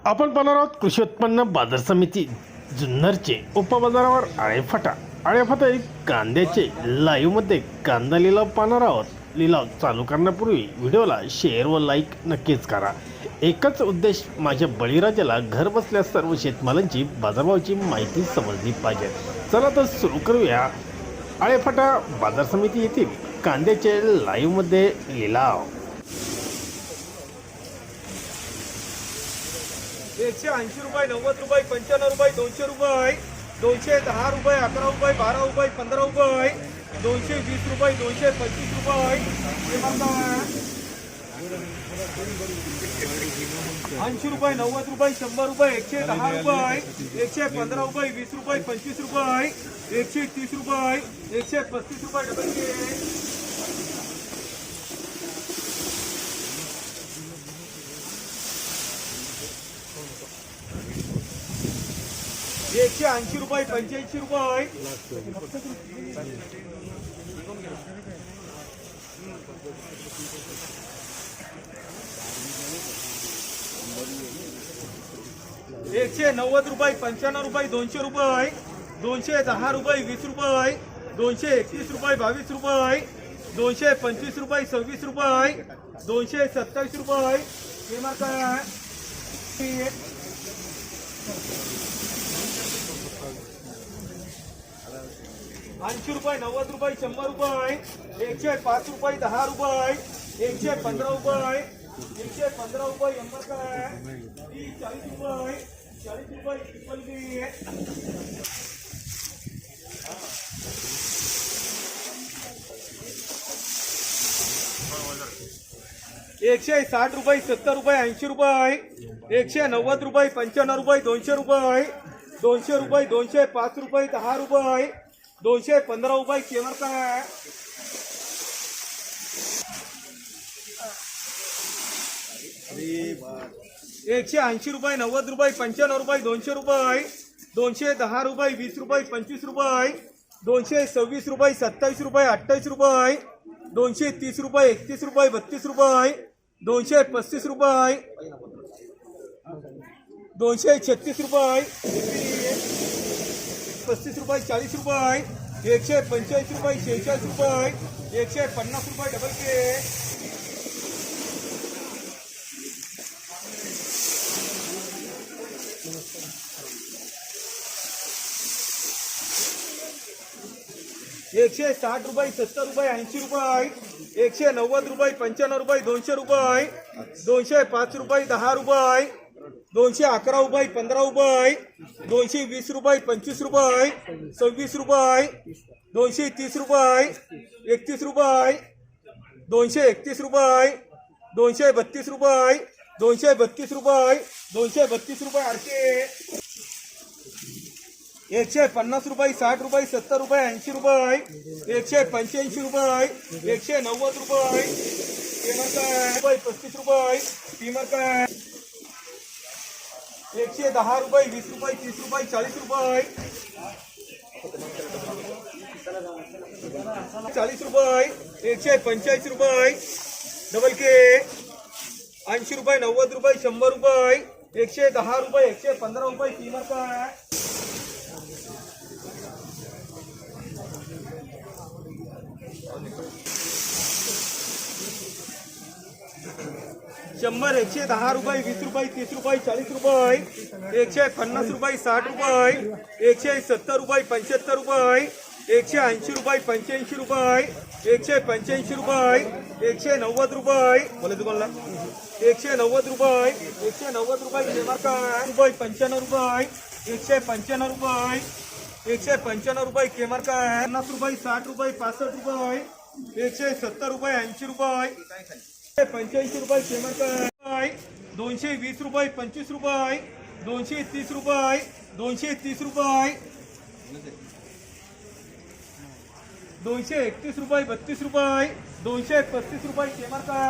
आपण पाहणार आहोत कृषी उत्पन्न बाजार समिती जुन्नरचे उपबाजारावर आळेफाटा आळेफाटा एक कांद्याचे लाईव्हमध्ये कांदा लिलाव पाहणार आहोत। लिलाव चालू करण्यापूर्वी व्हिडिओला शेअर व लाईक नक्कीच करा। एकच उद्देश, माझ्या बळीराजाला घर बसल्या सर्व शेतमालांची बाजारभावाची माहिती समजली पाहिजे। चला तर सुरू करूया। आळेफाटा बाजार समिती येथील कांद्याचे लाईव्हमध्ये लिलाव 180 रुपये, 90 रुपये, 95 रुपये, 200 रुपये, 210 रुपये, 11 रुपये, 12 रुपये, 15 रुपये, 220 रुपये, 225 रुपये, 80 रुपये, 90 रुपये, 100 रुपये, 110 रुपये, 115 रुपये, 20 रुपये, 25 रुपये, 130 रुपये, 135 रुपये, डबल के 180 रुपये, 85 रुपये, 190 रुपये, 95 रुपये, 200 रुपये, 210 रुपये, 20 रुपये, 231 रुपये, 22 रुपये, 225 रुपये, 26 रुपये, 227 रुपये, किंमत आहे 80 रुपये, 90 रुपये, 100 रुपये, 105 रुपये, 10 रुपये, 115 रुपये, 115 रुपये, 40 रुपये, 40 रुपये, ट्रिपल बी 160 रुपये, 70 रुपये, 80 रुपये, 190 रुपये, 95 रुपये, 200 रुपये, 200 रुपये, 205 रुपये, 10 रुपये, 215 रुपये, केमर का है 180 रुपये, 90 रुपये, 95 रुपये, 200 रुपये, 210 रुपये, 20 रुपये, 25 रुपये, 226 रुपये, 27 रुपये, 28 रुपये, 230 रुपये, 31 रुपये, 32 रुपये, 235 रुपये, 236 रुपये, 35 रुपये, 40 रुपये, 145 रुपये, 46 रुपये, 150 रुपये, डबल के 160 रुपये, 70 रुपये, 80 रुपये, 190 रुपये, 95 रुपये, 200 रुपये, 205 रुपये, 10 रुपये, 211 रुपये, 15 रुपये, 220 रुपये, 25 रुपये, 26 रुपये, 230 रुपये, 31 रुपये, 231 रुपये, 232 रुपये, 232 रुपये, 232 रुपये, आरके 150 रुपये, 60 रुपये, 70 रुपये, 80 रुपये, 185 रुपये, 190 रुपये, 35 रुपये, टीमर का 110 रुपये, 20 रुपये, 30 रुपये, 40 रुपये, 40 रुपये, 185 रुपये, डबल के 80 रुपये, 90 रुपये, 100 रुपये, 110 रुपये, 115 रुपये, टीमर का 100, 110 रुपये, 20 रुपये, 30 रुपये, 40 रुपये, 150 रुपये, 60 रुपये, 170 रुपये, 75 रुपये, 180 रुपये, 85 रुपये, 185 रुपये, 190 रुपये, बोले तुम्हाला 190 रुपये, 190 रुपये, रुपये 95 रुपये, 195 रुपये, 195 रुपये, केमर का 50 रुपये, 60 रुपये, 65 रुपये, 170 रुपये, 80 रुपये, 85 रुपये, केमर का 220 रुपये, 25 रुपये, 230 रुपये, 230 रुपये, 231 रुपये, 32 रुपये, 235 रुपये, केमर का